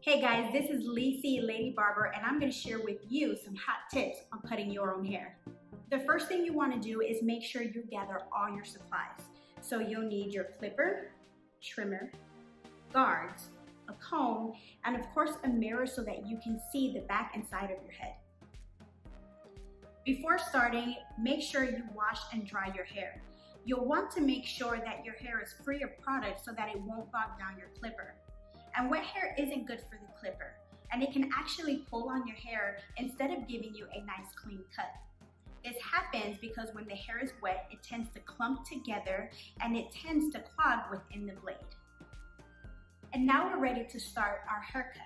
Hey guys, this is Lacey, Lady Barber, and I'm going to share with you some hot tips on cutting your own hair. The first thing you want to do is make sure you gather all your supplies. So you'll need your clipper, trimmer, guards, a comb, and of course a mirror so that you can see the back and side of your head. Before starting, make sure you wash and dry your hair. You'll want to make sure that your hair is free of product so that it won't bog down your clipper. And wet hair isn't good for the clipper, and it can actually pull on your hair instead of giving you a nice clean cut. This happens because when the hair is wet, it tends to clump together and it tends to clog within the blade. And now we're ready to start our haircut.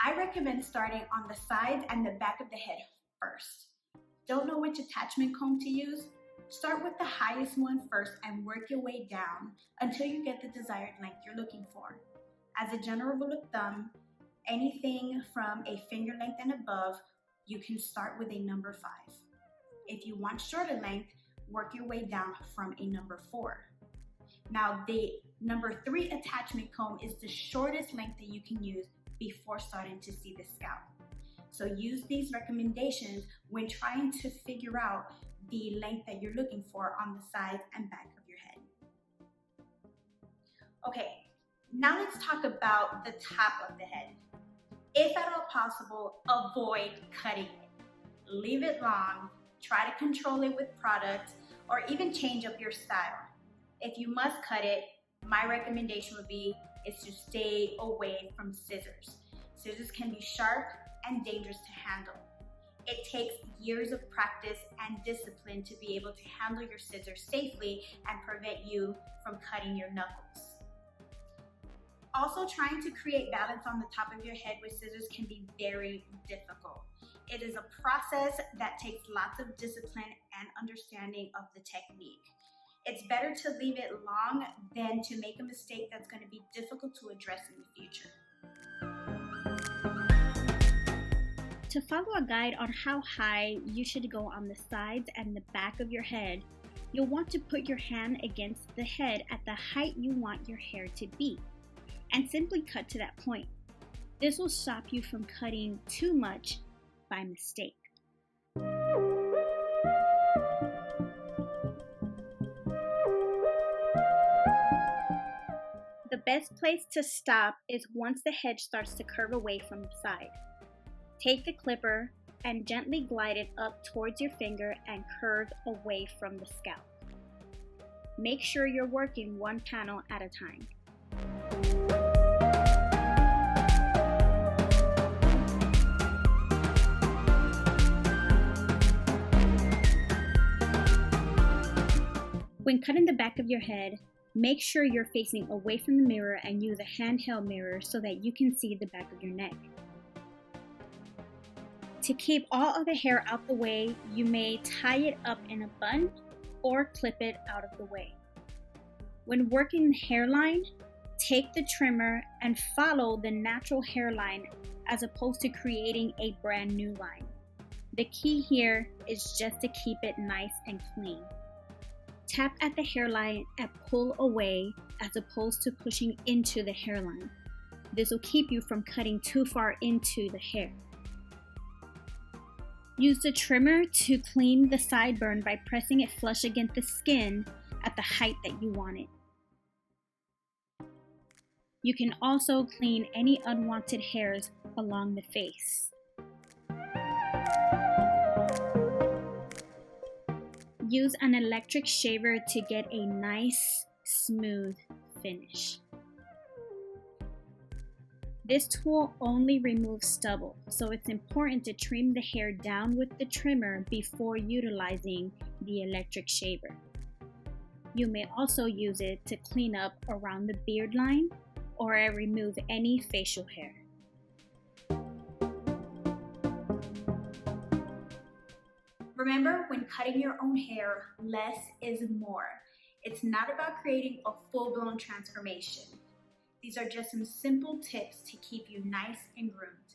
I recommend starting on the sides and the back of the head first. Don't know which attachment comb to use? Start with the highest one first and work your way down until you get the desired length you're looking for. As a general rule of thumb, anything from a finger length and above, you can start with a number 5. If you want shorter length, work your way down from a number 4. Now, the number 3 attachment comb is the shortest length that you can use before starting to see the scalp. So use these recommendations when trying to figure out the length that you're looking for on the sides and back of your head. Okay. Now let's talk about the top of the head. If at all possible, avoid cutting it. Leave it long, try to control it with product, or even change up your style. If you must cut it, my recommendation would be to stay away from scissors. Scissors can be sharp and dangerous to handle. It takes years of practice and discipline to be able to handle your scissors safely and prevent you from cutting your knuckles. Also, trying to create balance on the top of your head with scissors can be very difficult. It is a process that takes lots of discipline and understanding of the technique. It's better to leave it long than to make a mistake that's going to be difficult to address in the future. To follow a guide on how high you should go on the sides and the back of your head, you'll want to put your hand against the head at the height you want your hair to be, and simply cut to that point. This will stop you from cutting too much by mistake. The best place to stop is once the head starts to curve away from the side. Take the clipper and gently glide it up towards your finger and curve away from the scalp. Make sure you're working one panel at a time. When cutting the back of your head, make sure you're facing away from the mirror and use a handheld mirror so that you can see the back of your neck. To keep all of the hair out the way, you may tie it up in a bun or clip it out of the way. When working the hairline, take the trimmer and follow the natural hairline as opposed to creating a brand new line. The key here is just to keep it nice and clean. Tap at the hairline and pull away as opposed to pushing into the hairline. This will keep you from cutting too far into the hair. Use the trimmer to clean the sideburn by pressing it flush against the skin at the height that you want it. You can also clean any unwanted hairs along the face. Use an electric shaver to get a nice, smooth finish. This tool only removes stubble, so it's important to trim the hair down with the trimmer before utilizing the electric shaver. You may also use it to clean up around the beard line or remove any facial hair. Remember, when cutting your own hair, less is more. It's not about creating a full-blown transformation. These are just some simple tips to keep you nice and groomed.